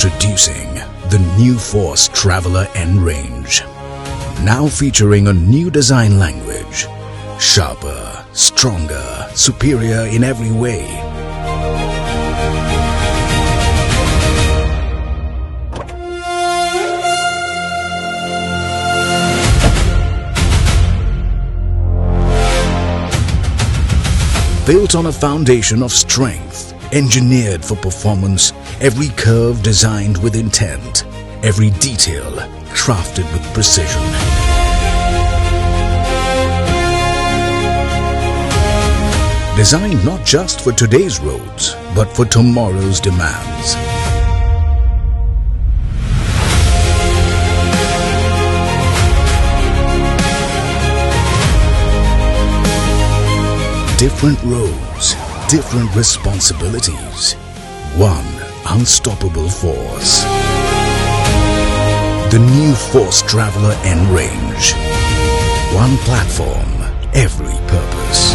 Introducing the new Force Traveler N Range. Now featuring a new design language. Sharper, stronger, superior in every way. Built on a foundation of strength, engineered for performance, every curve designed with intent, every detail crafted with precision. Designed not just for today's roads, but for tomorrow's demands. Different roads, different responsibilities. One unstoppable force. The new Force Traveler N Range. One platform, every purpose.